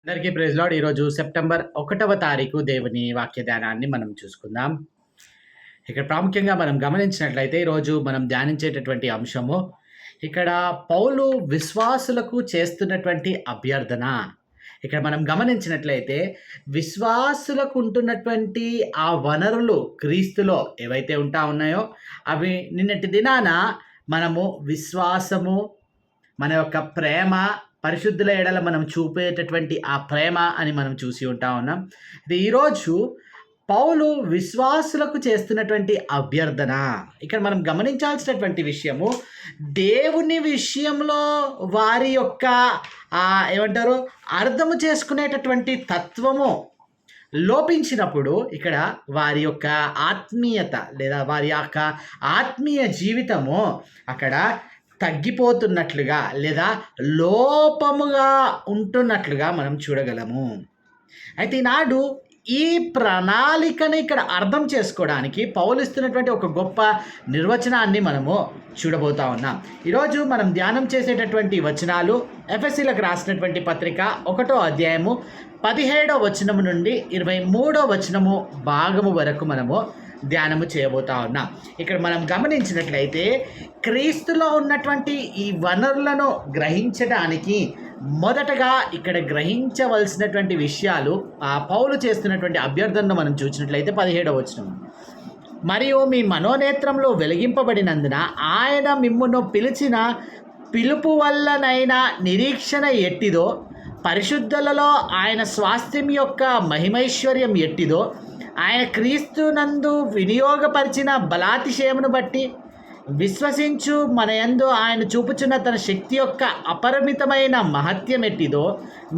అందరికీ praise lord. ఈరోజు September 1వ తారీఖు దేవుని వాక్య ధ్యానాన్ని మనం చూసుకుందాం. ఇక్కడ ప్రాముఖ్యంగా మనం గమనించినట్లయితే ఈరోజు మనం ధ్యానించేటటువంటి అంశము ఇక్కడ పౌలు విశ్వాసులకు చేస్తున్నటువంటి అభ్యర్థన. ఇక్కడ మనం గమనించినట్లయితే విశ్వాసులకు ఉంటున్నటువంటి ఆ వనరులు క్రీస్తులో ఏవైతే ఉన్నాయో అవి నిన్నటి దినాన మనము విశ్వాసము, మన యొక్క ప్రేమ, పరిశుద్ధుల ఎడల మనం చూపేటటువంటి ఆ ప్రేమ అని మనం చూసి ఉన్నాం. ఇది ఈరోజు పౌలు విశ్వాసులకు చేస్తున్నటువంటి అభ్యర్థన. ఇక్కడ మనం గమనించాల్సినటువంటి విషయము, దేవుని విషయంలో వారి యొక్క ఏమంటారు అర్థము చేసుకునేటటువంటి తత్వము లోపించినప్పుడు ఇక్కడ వారి యొక్క ఆత్మీయత లేదా వారి యొక్క ఆత్మీయ జీవితము అక్కడ తగ్గిపోతున్నట్లుగా లేదా లోపముగా ఉంటున్నట్లుగా మనం చూడగలము. అయితే ఈనాడు ఈ ప్రణాళికని ఇక్కడ అర్థం చేసుకోవడానికి పౌలు ఇస్తున్నటువంటి ఒక గొప్ప నిర్వచనాన్ని మనము చూడబోతా ఉన్నాం. ఈరోజు మనం ధ్యానం చేసేటటువంటి వచనాలు ఎఫెసీలకు రాసినటువంటి పత్రిక 1వ అధ్యాయము 17వ వచనము నుండి 23వ వచనము భాగము వరకు మనము ధ్యానము చేయబోతా ఉన్నాం. ఇక్కడ మనం గమనించినట్లయితే క్రీస్తులో ఉన్నటువంటి ఈ వనరులను గ్రహించడానికి మొదటగా ఇక్కడ గ్రహించవలసినటువంటి విషయాలు ఆ పౌలు చేస్తున్నటువంటి అభ్యర్థనను మనం చూసినట్లయితే 17వ వచనం, మరియు మీ మనోనేత్రంలో వెలిగింపబడినందున ఆయన మిమ్మును పిలిచిన పిలుపు వల్లనైనా నిరీక్షణ ఎట్టిదో, పరిశుద్ధులలో ఆయన స్వాస్థ్యం యొక్క మహిమైశ్వర్యం ఎట్టిదో, ఆయన క్రీస్తునందు వినియోగపరిచిన బలాతిశయమును బట్టి విశ్వసించు మన యందు ఆయన చూపుచున్న తన శక్తి యొక్క అపరిమితమైన మహత్యం ఎట్టిదో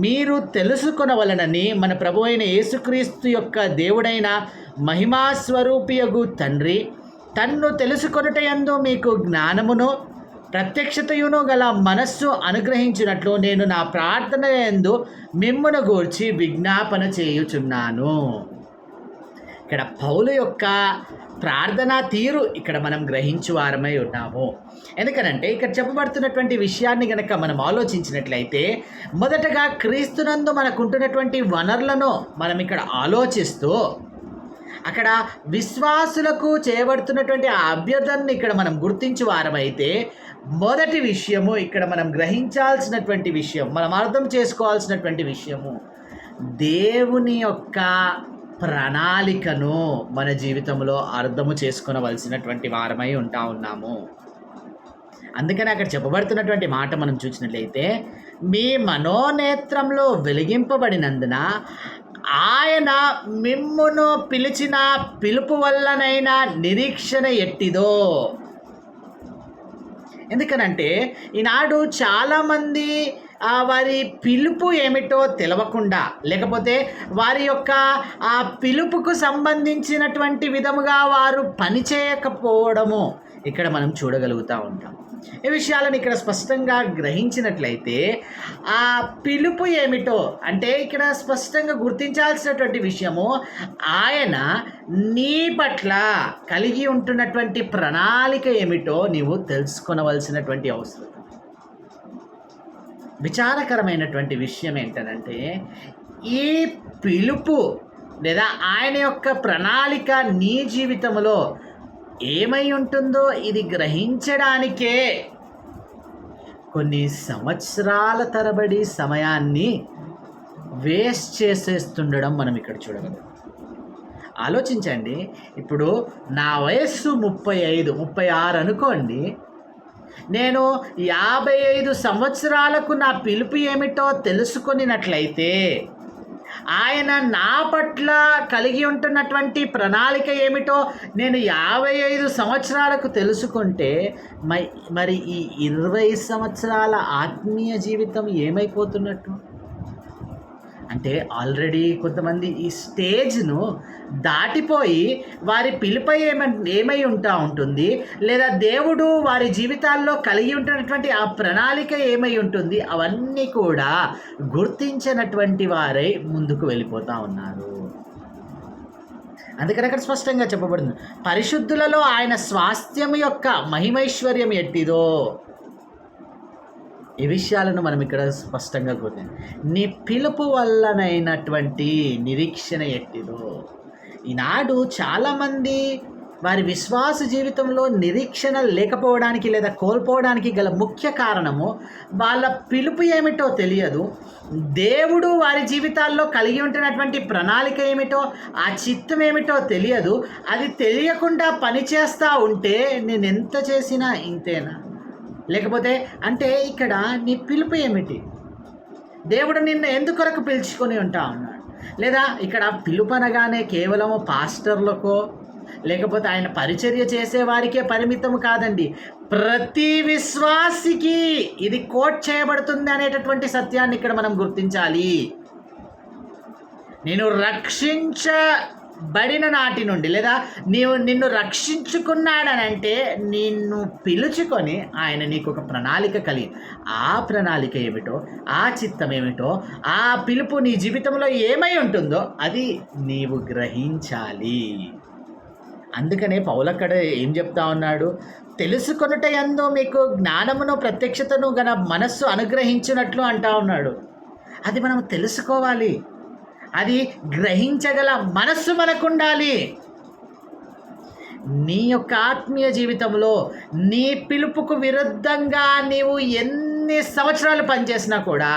మీరు తెలుసుకొనవలనని మన ప్రభు అయిన యేసుక్రీస్తు యొక్క దేవుడైన మహిమాస్వరూపియగు తండ్రి తన్ను తెలుసుకొనుట యందు మీకు జ్ఞానమును ప్రత్యక్షతయును గల మనస్సు అనుగ్రహించినట్లు నేను నా ప్రార్థన యందు మిమ్మును గూర్చి విజ్ఞాపన చేయుచున్నాను. ఇక్కడ పౌలు యొక్క ప్రార్థనా తీరు ఇక్కడ మనం గ్రహించు వారమై ఉన్నాము. ఎందుకనంటే ఇక్కడ చెప్పబడుతున్నటువంటి విషయాన్ని కనుక మనం ఆలోచించినట్లయితే మొదటగా క్రీస్తునందు మనకుంటున్నటువంటి వనరులను మనం ఇక్కడ ఆలోచిస్తూ అక్కడ విశ్వాసులకు చేయబడుతున్నటువంటి ఆ అభ్యర్థనని ఇక్కడ మనం గుర్తించు వారమైతే మొదటి విషయము ఇక్కడ మనం గ్రహించాల్సినటువంటి విషయం, మనం అర్థం చేసుకోవాల్సినటువంటి విషయము, దేవుని యొక్క ప్రణాళికను మన జీవితంలో అర్థము చేసుకొనవలసినటువంటి వారమై ఉన్నాము. అందుకని అక్కడ చెప్పబడుతున్నటువంటి మాట మనం చూసినట్లయితే మీ మనోనేత్రంలో వెలిగింపబడినందున ఆయన మిమ్మును పిలిచిన పిలుపు వల్లనైనా నిరీక్షణ ఎట్టిదో. ఎందుకనంటే ఈనాడు చాలామంది వారి పిలుపు ఏమిటో తెలవకుండా, లేకపోతే వారి యొక్క ఆ పిలుపుకు సంబంధించినటువంటి విధముగా వారు పనిచేయకపోవడము ఇక్కడ మనం చూడగలుగుతూ ఉంటాం. ఈ విషయాలను ఇక్కడ స్పష్టంగా గ్రహించినట్లయితే ఆ పిలుపు ఏమిటో అంటే ఇక్కడ స్పష్టంగా గుర్తించాల్సినటువంటి విషయము, ఆయన నీ పట్ల కలిగి ఉంటున్నటువంటి ప్రణాళిక ఏమిటో నీవు తెలుసుకొనవలసినటువంటి అవసరం. విచారకరమైనటువంటి విషయం ఏంటంటే ఈ పిలుపు లేదా ఆయన యొక్క ప్రణాళిక నీ జీవితంలో ఏమై ఉంటుందో ఇది గ్రహించడానికే కొన్ని సంవత్సరాల తరబడి సమయాన్ని వేస్ట్ చేసేస్తుండడం మనం ఇక్కడ చూడగలం. ఆలోచించండి, ఇప్పుడు నా వయస్సు 36 అనుకోండి, నేను 55 సంవత్సరాలకు నా పిలుపు ఏమిటో తెలుసుకొనినట్లయితే, ఆయన నా పట్ల కలిగి ఉంటున్నటువంటి ప్రణాళిక ఏమిటో నేను 55 సంవత్సరాలకు తెలుసుకుంటే మరి ఈ 20 సంవత్సరాల ఆత్మీయ జీవితం ఏమైపోతున్నట్టు? అంటే ఆల్రెడీ కొంతమంది ఈ స్టేజ్ను దాటిపోయి వారి పిలుపై ఏమై ఉంటుంది, లేదా దేవుడు వారి జీవితాల్లో కలిగి ఉంటున్నటువంటి ఆ ప్రణాళిక ఏమై ఉంటుంది, అవన్నీ కూడా గుర్తించినటువంటి వారై ముందుకు వెళ్ళిపోతూ ఉన్నారు. అందుకని అక్కడ స్పష్టంగా చెప్పబడింది, పరిశుద్ధులలో ఆయన స్వాస్థ్యం యొక్క మహిమైశ్వర్యం ఎట్టిదో. ఈ విషయాలను మనం ఇక్కడ స్పష్టంగా గుర్తించాలి. నీ పిలుపు వల్లనైనటువంటి నిరీక్షణ ఎట్టిదో. ఈనాడు చాలామంది వారి విశ్వాస జీవితంలో నిరీక్షణ లేకపోవడానికి లేదా కోల్పోవడానికి గల ముఖ్య కారణము వాళ్ళ పిలుపు ఏమిటో తెలియదు. దేవుడు వారి జీవితాల్లో కలిగి ఉంటున్నటువంటి ప్రణాళిక ఏమిటో, ఆ చిత్తం ఏమిటో తెలియదు. అది తెలియకుండా పనిచేస్తూ ఉంటే నేను ఎంత చేసినా ఇంతేనా, లేకపోతే అంటే ఇక్కడ నీ పిలుపు ఏమిటి, దేవుడు నిన్ను ఎందుకొరకు పిలుచుకొని ఉంటా ఉన్నాడు. లేదా ఇక్కడ పిలుపు అనగానే కేవలము పాస్టర్లకో లేకపోతే ఆయన పరిచర్య చేసేవారికే పరిమితం కాదండి, ప్రతి విశ్వాసికి ఇది కోట్ చేయబడుతుంది అనేటటువంటి సత్యాన్ని ఇక్కడ మనం గుర్తించాలి. నేను రక్షించబడిన నాటి నుండి లేదా నిన్ను రక్షించుకున్నాడనంటే నిన్ను పిలుచుకొని ఆయన నీకు ఒక ప్రణాళిక కలిగి, ఆ ప్రణాళిక ఏమిటో, ఆ చిత్తం ఏమిటో, ఆ పిలుపు నీ జీవితంలో ఏమై ఉంటుందో అది నీవు గ్రహించాలి. అందుకనే పౌలక్కడ ఏం చెప్తా ఉన్నాడు, తెలుసుకొనుట యందు మీకు జ్ఞానమును ప్రత్యక్షతను గల మనస్సు అనుగ్రహించినట్లు అంటా ఉన్నాడు. అది మనం తెలుసుకోవాలి, అది గ్రహించగల మనస్సు మనకు ఉండాలి. నీ యొక్క ఆత్మీయ జీవితంలో నీ పిలుపుకు విరుద్ధంగా నీవు ఎన్ని సంవత్సరాలు పనిచేసినా కూడా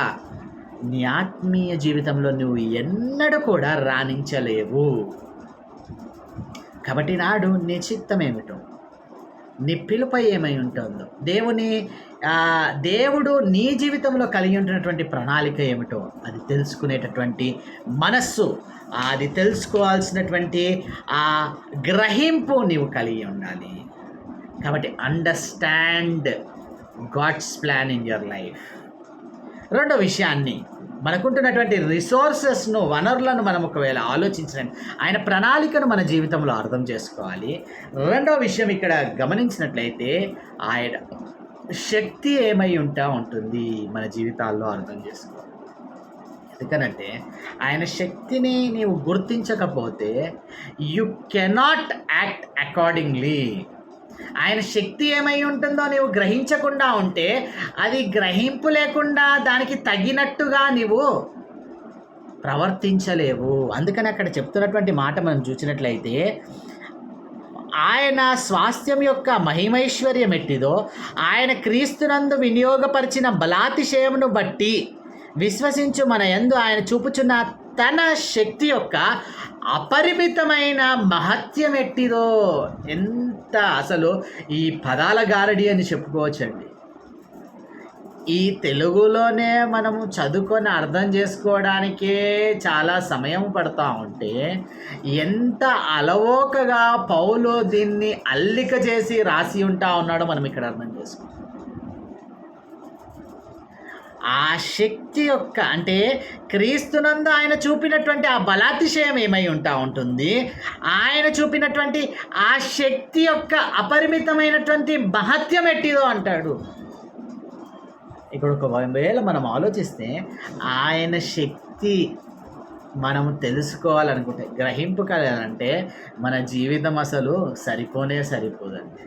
నీ ఆత్మీయ జీవితంలో నువ్వు ఎన్నడూ కూడా రాణించలేవు. కాబట్టి నాడు నీ చిత్తం ఏమిటో, నీ పిలుపై ఏమై ఉంటుందో, దేవుడు నీ జీవితంలో కలిగి ఉంటున్నటువంటి ప్రణాళిక ఏమిటో అది తెలుసుకునేటటువంటి మనస్సు, అది తెలుసుకోవాల్సినటువంటి ఆ గ్రహింపు నీవు కలిగి ఉండాలి. కాబట్టి understand God's plan in your life. రెండో విషయాన్ని, మనకుంటున్నటువంటి రిసోర్సెస్ను, వనరులను మనం ఒకవేళ ఆలోచించడానికి ఆయన ప్రణాళికను మన జీవితంలో అర్థం చేసుకోవాలి. రెండో విషయం ఇక్కడ గమనించినట్లయితే ఆయన శక్తి ఏమై ఉంటుంది మన జీవితాల్లో అర్థం చేసుకోవాలి. ఎందుకనంటే ఆయన శక్తిని నీవు గుర్తించకపోతే యు కెనాట్ యాక్ట్ అకార్డింగ్లీ. ఆయన శక్తి ఏమై ఉంటుందో నీవు గ్రహించకుండా ఉంటే, అది గ్రహింపు లేకుండా దానికి తగినట్టుగా నీవు ప్రవర్తించలేవు. అందుకని అక్కడ చెప్తున్నటువంటి మాట మనం చూసినట్లయితే, ఆయన స్వాస్థ్యం యొక్క మహిమైశ్వర్యం ఎట్టిదో ఆయన క్రీస్తునందు వినియోగపరిచిన బలాతిశయమును బట్టి విశ్వసించు మన యందు ఆయన చూపుచున్న తన శక్తి యొక్క అపరిమితమైన మహత్యం ఎట్టిదో. ఎంత అసలు ఈ పదాల గారడి అని చెప్పుకోవచ్చండి. ఈ తెలుగులోనే మనము చదువుకొని అర్థం చేసుకోవడానికే చాలా సమయం పడుతూ ఉంటే, ఎంత అలవోకగా పౌలు దీన్ని అల్లిక చేసి రాసి ఉంటా ఉన్నాడో మనం ఇక్కడ అర్థం చేసుకోవాలి. ఆ శక్తి యొక్క అంటే క్రీస్తునందు ఆయన చూపినటువంటి ఆ బలాతిశయం ఏమై ఉంటుంది, ఆయన చూపినటువంటి ఆ శక్తి యొక్క అపరిమితమైనటువంటి మహత్యం ఎట్టిదో అంటాడు. ఇక్కడ ఒకవేళ మనం ఆలోచిస్తే ఆయన శక్తి మనం తెలుసుకోవాలనుకుంటే, గ్రహింపు కలాలంటే మన జీవితం అసలు సరిపోదండి.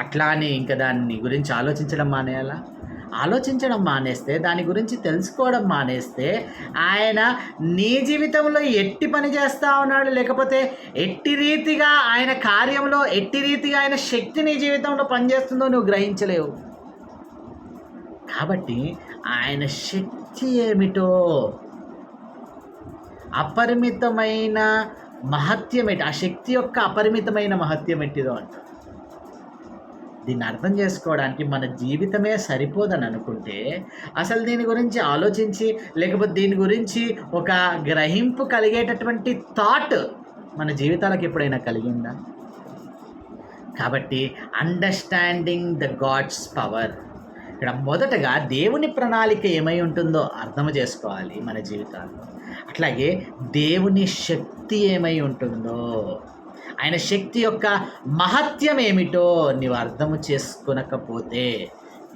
అట్లా అని ఇంకా దాన్ని గురించి ఆలోచించడం మానేస్తే, దాని గురించి తెలుసుకోవడం మానేస్తే, ఆయన నీ జీవితంలో ఎట్టి పని చేస్తూ ఉన్నాడు, లేకపోతే ఎట్టి రీతిగా ఆయన కార్యంలో ఎట్టి రీతిగా ఆయన శక్తి నీ జీవితంలో పనిచేస్తుందో నువ్వు గ్రహించలేవు. కాబట్టి ఆయన శక్తి ఏమిటో, అపరిమితమైన మహత్యం ఏంటి, ఆ శక్తి యొక్క అపరిమితమైన మహత్యం ఏంటిదో అంటారు. దీన్ని అర్థం చేసుకోవడానికి మన జీవితమే సరిపోదని అనుకుంటే, అసలు దీని గురించి ఆలోచించి లేకపోతే దీని గురించి ఒక గ్రహింపు కలిగేటటువంటి థాట్ మన జీవితాలకు ఎప్పుడైనా కలిగిందా? కాబట్టి అండర్స్టాండింగ్ ద గాడ్స్ పవర్, ఇక్కడ మొదటగా దేవుని ప్రణాళిక ఏమై ఉంటుందో అర్థం చేసుకోవాలి మన జీవితాల్లో. అట్లాగే దేవుని శక్తి ఏమై ఉంటుందో, ఆయన శక్తి యొక్క మహత్యం ఏమిటో నీవు అర్థం చేసుకునకపోతే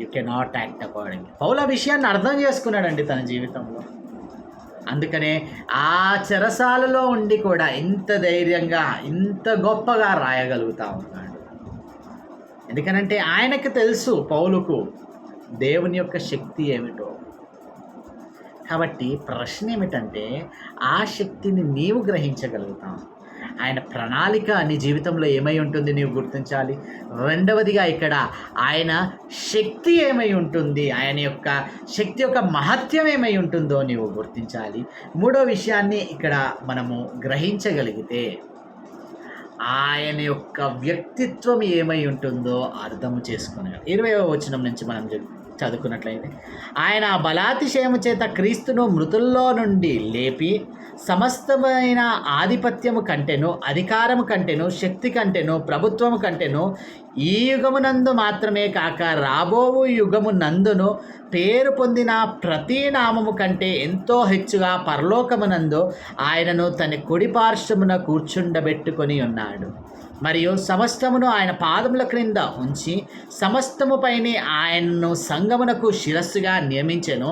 యు కెనాట్ యాక్ట్ అకార్డింగ్. పౌల విషయాన్ని అర్థం చేసుకున్నాడండి తన జీవితంలో. అందుకనే ఆ చెరసాలలో ఉండి కూడా ఇంత ధైర్యంగా ఇంత గొప్పగా రాయగలుగుతా ఉన్నాడు. ఎందుకనంటే ఆయనకు తెలుసు పౌలుకు దేవుని యొక్క శక్తి ఏమిటో. కాబట్టి ప్రశ్న ఏమిటంటే ఆ శక్తిని నీవు గ్రహించగలుగుతావు. ఆయన ప్రణాళిక నీ జీవితంలో ఏమై ఉంటుంది నీవు గుర్తించాలి. రెండవదిగా ఇక్కడ ఆయన శక్తి ఏమై ఉంటుంది, ఆయన యొక్క శక్తి యొక్క మహత్యం ఏమై ఉంటుందో నీవు గుర్తించాలి. మూడో విషయాన్ని ఇక్కడ మనము గ్రహించగలిగితే ఆయన యొక్క వ్యక్తిత్వం ఏమై ఉంటుందో అర్థము చేసుకునేది. 20వ వచనం నుంచి మనం చదువుకున్నట్లయితే, ఆయన బలాతిశయము చేత క్రీస్తును మృతుల్లో నుండి లేపి సమస్తమైన ఆధిపత్యము కంటెను, అధికారము కంటెను, శక్తి కంటెను, ప్రభుత్వము కంటెను ఈ యుగమునందు మాత్రమే కాక రాబోవు యుగమునందును పేరు పొందిన ప్రతి నామము కంటే ఎంతో హెచ్చుగా పరలోకమునందు ఆయనను తన కుడి పార్శ్వమున కూర్చుండబెట్టుకొని ఉన్నాడు. మరియు సమస్తమును ఆయన పాదముల క్రింద ఉంచి సమస్తముపైనే ఆయన్ను సంఘమునకు శిరస్సుగా నియమించెను.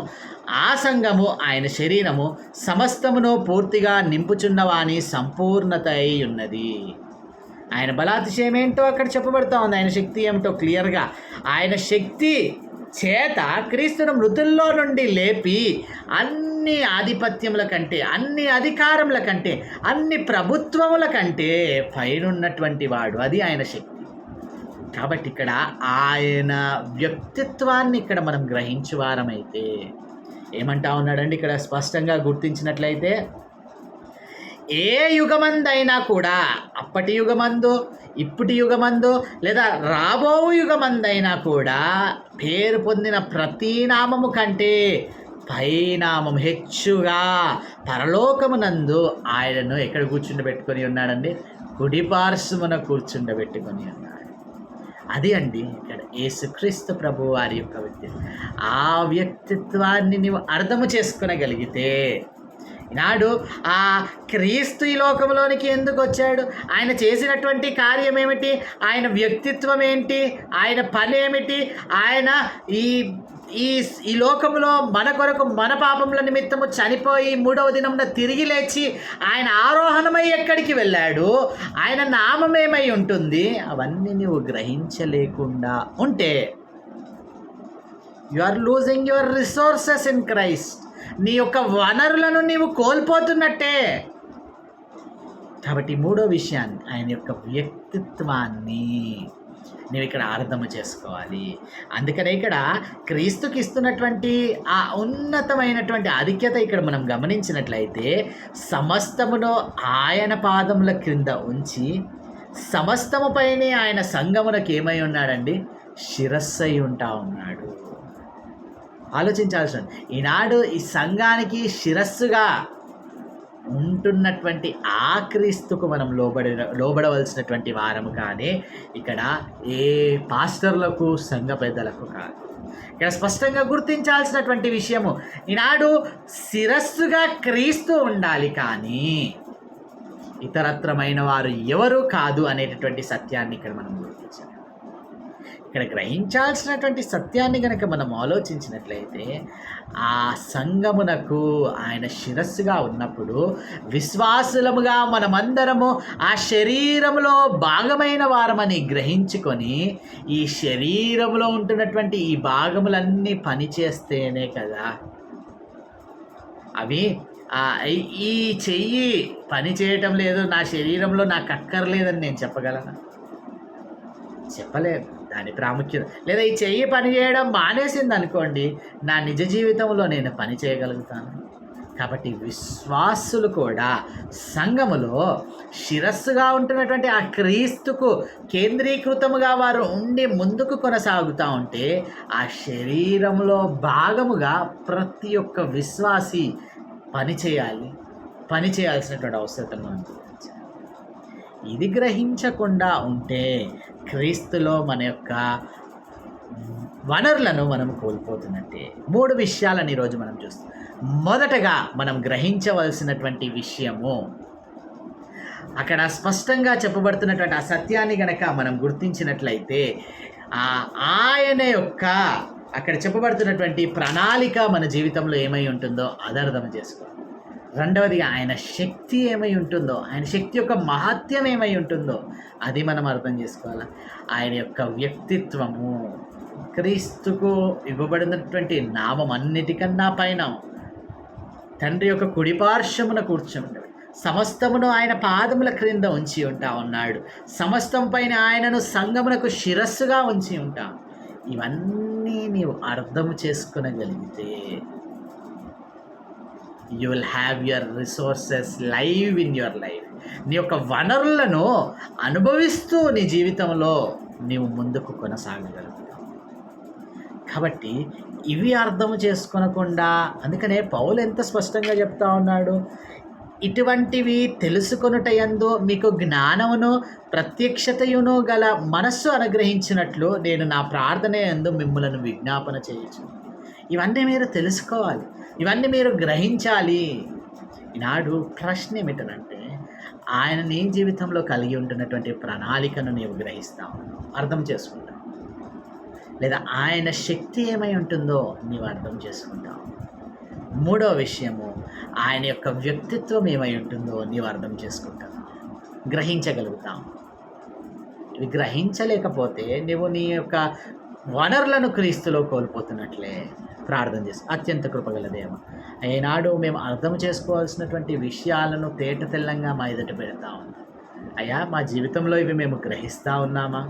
ఆ సంఘము ఆయన శరీరము సమస్తమును పూర్తిగా నింపుచున్నవాని సంపూర్ణత అయి ఉన్నది. ఆయన బలాతిశయం ఏంటో అక్కడ చెప్పబడుతూ ఉంది. ఆయన శక్తి ఏమిటో క్లియర్గా, ఆయన శక్తి చేత క్రీస్తును మృతుల్లో నుండి లేపి అన్ని ఆధిపత్యముల కంటే, అన్ని అధికారముల కంటే, అన్ని ప్రభుత్వముల కంటే పైనున్నటువంటి వాడు. అది ఆయన శక్తి. కాబట్టి ఇక్కడ ఆయన వ్యక్తిత్వాన్ని ఇక్కడ మనం గ్రహించువారమైతే ఏమంటా ఉన్నాడండి ఇక్కడ స్పష్టంగా గుర్తించినట్లయితే, ఏ యుగమందైనా కూడా, అప్పటి యుగమందు, ఇప్పటి యుగమందు, లేదా రాబో యుగమందైనా కూడా పేరు పొందిన ప్రతి నామము కంటే పైనామం హెచ్చుగా పరలోకమునందు ఆయనను ఎక్కడ కూర్చుండబెట్టుకొని ఉన్నాడండి? కుడి పార్శ్వమున కూర్చుండబెట్టుకొని ఉన్నాడు. అది అండి ఇక్కడ యేసుక్రీస్తు ప్రభు వారి యొక్క వ్యక్తిత్వం. ఆ వ్యక్తిత్వాన్ని నీవు అర్థము చేసుకునగలిగితే, ఈనాడు ఆ క్రీస్తు ఈ లోకంలోనికి ఎందుకు వచ్చాడు, ఆయన చేసినటువంటి కార్యం ఏమిటి, ఆయన వ్యక్తిత్వం ఏంటి, ఆయన పని ఏమిటి, ఆయన ఈ లోకంలో మన కొరకు మన పాపముల నిమిత్తము చనిపోయి 3వ దినమున తిరిగి లేచి ఆయన ఆరోహణమై ఎక్కడికి వెళ్ళాడు, ఆయన నామం ఏమై ఉంటుంది, అవన్నీ నువ్వు గ్రహించలేకుండా ఉంటే you are losing your resources in Christ. నీ యొక్క వనరులను నీవు కోల్పోతున్నట్టే. కాబట్టి మూడో విషయాన్ని, ఆయన యొక్క వ్యక్తిత్వాన్ని నీవు ఇక్కడ అర్థము చేసుకోవాలి. అందుకనే ఇక్కడ క్రీస్తుకి ఇస్తున్నటువంటి ఆ ఉన్నతమైనటువంటి ఆధిక్యత ఇక్కడ మనం గమనించినట్లయితే, సమస్తమును ఆయన పాదముల క్రింద ఉంచి సమస్తముపైనే ఆయన సంఘమునకు ఏమై ఉన్నాడండి? శిరస్సై ఉంటా ఉన్నాడు. ఆలోచించాల్సిన, ఈనాడు ఈ సంఘానికి శిరస్సుగా ఉంటున్నటువంటి ఆ క్రీస్తుకు మనం లోబడవలసినటువంటి వారము కానీ ఇక్కడ ఏ పాస్టర్లకు, సంఘ పెద్దలకు కాదు. ఇక్కడ స్పష్టంగా గుర్తించాల్సినటువంటి విషయము, ఈనాడు శిరస్సుగా క్రీస్తు ఉండాలి కానీ ఇతరత్రమైన వారు ఎవరు కాదు అనేటటువంటి సత్యాన్ని ఇక్కడ మనం గుర్తించాలి. ఇక్కడ గ్రహించాల్సినటువంటి సత్యాన్ని కనుక మనం ఆలోచించినట్లయితే, ఆ సంఘమునకు ఆయన శిరస్సుగా ఉన్నప్పుడు విశ్వాసులముగా మనమందరము ఆ శరీరములో భాగమైన వారమని గ్రహించుకొని, ఈ శరీరంలో ఉంటున్నటువంటి ఈ భాగములన్నీ పనిచేస్తేనే కదా అవి ఈ చెయ్యి పని చేయటం లేదు, నా శరీరంలో నాకు అక్కర్లేదని నేను చెప్పగలనా? చెప్పలేదు. దాని ప్రాముఖ్యత, లేదా ఈ చెయ్యి పని చేయడం మానేసింది అనుకోండి, నా నిజ జీవితంలో నేను పని చేయగలుగుతాను. కాబట్టి విశ్వాసులు కూడా సంఘములో శిరస్సుగా ఉంటున్నటువంటి ఆ క్రీస్తుకు కేంద్రీకృతముగా వారు ఉండి ముందుకు కొనసాగుతూ ఉంటే, ఆ శరీరంలో భాగముగా ప్రతి ఒక్క విశ్వాసి పని చేయాల్సినటువంటి అవసరం ఉంది. ఇది గ్రహించకుండా ఉంటే క్రీస్తులో మన యొక్క వనరులను మనం కోల్పోతున్నట్టే. 3 విషయాలను ఈరోజు మనం చూస్తాం. మొదటగా మనం గ్రహించవలసినటువంటి విషయము, అక్కడ స్పష్టంగా చెప్పబడుతున్నటువంటి ఆ సత్యాన్ని గనక మనం గుర్తించినట్లయితే, ఆయన యొక్క అక్కడ చెప్పబడుతున్నటువంటి ప్రణాళిక మన జీవితంలో ఏమై ఉంటుందో అది అర్థం చేసుకోవాలి. రెండవదిగా ఆయన శక్తి ఏమై ఉంటుందో, ఆయన శక్తి యొక్క మహత్యం ఏమై ఉంటుందో అది మనం అర్థం చేసుకోవాలి. ఆయన యొక్క వ్యక్తిత్వము, క్రీస్తుకు ఇవ్వబడినటువంటి నామం అన్నిటికన్నా పైన తండ్రి యొక్క కుడిపార్శ్వమున కూర్చుంటాడు. సమస్తమును ఆయన పాదముల క్రింద ఉంచి ఉంటా ఉన్నాడు. సమస్తం పైన ఆయనను సంఘమునకు శిరస్సుగా ఉంచి ఉంటాం. ఇవన్నీ నీవు అర్థం చేసుకునగలిగితే you will have your resources live in your life. నీ యొక్క వనరులను అనుభవిస్తూ నీ జీవితంలో నీవు ముందుకు కొనసాగగలుగుతావు. కాబట్టి ఇవి అర్థం చేసుకొనకుండా, అందుకనే పౌలు ఎంత స్పష్టంగా చెప్తా ఉన్నాడు, ఇటువంటివి తెలుసుకొనుటయందు మీకు జ్ఞానమును ప్రత్యక్షతయును గల మనస్సు అనుగ్రహించినట్లు నేను నా ప్రార్థన యందు మిమ్ములను విజ్ఞాపన చేయొచ్చు. ఇవన్నీ మీరు తెలుసుకోవాలి, ఇవన్నీ మీరు గ్రహించాలి. ఈనాడు ప్రశ్న ఏమిటంటే, ఆయన నీ జీవితంలో కలిగి ఉంటున్నటువంటి ప్రణాళికను నీవు గ్రహిస్తావు, అర్థం చేసుకుంటావు, లేదా ఆయన శక్తి ఏమై ఉంటుందో నీవు అర్థం చేసుకుంటావు. మూడవ విషయము, ఆయన యొక్క వ్యక్తిత్వం ఏమై ఉంటుందో నీవు అర్థం చేసుకుంటావు, గ్రహించగలుగుతావు. ఇవి గ్రహించలేకపోతే నీవు నీ యొక్క వనరులను క్రీస్తులో కోల్పోతున్నట్లే. ప్రార్థన చేసి, అత్యంత కృపగల దేవ, ఈనాడు మేము అర్థం చేసుకోవాల్సినటువంటి విషయాలను తేట తెల్లంగా మా ఎదుట పెడతా ఉన్నాం అయ్యా. మా జీవితంలో ఇవి మేము గ్రహిస్తూ ఉన్నామా?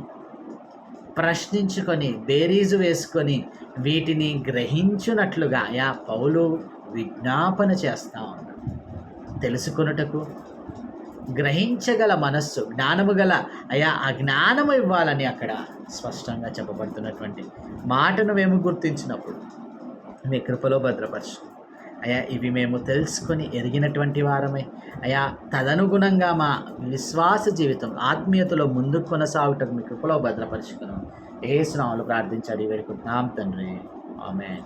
ప్రశ్నించుకొని బేరీజు వేసుకొని వీటిని గ్రహించున్నట్లుగా అయా పౌలు విజ్ఞాపన చేస్తూ ఉన్నాడు. తెలుసుకొనుటకు గ్రహించగల మనస్సు, జ్ఞానము గల అయా ఆ జ్ఞానము ఇవ్వాలని అక్కడ స్పష్టంగా చెప్పబడుతున్నటువంటి మాటను మేము గుర్తించినప్పుడు మీ కృపలో భద్రపరచు అయా. ఇవి మేము తెలుసుకొని ఎరిగినటువంటి వారమై అయా తదనుగుణంగా మా విశ్వాస జీవితం ఆత్మీయతలో ముందుకు కొనసాగుటకు మీ కృపలో భద్రపరచుకున్నాం. యేసు నామములో ప్రార్థించి అడిగి వేడుకుంటున్నాం తండ్రి, ఆమేన్.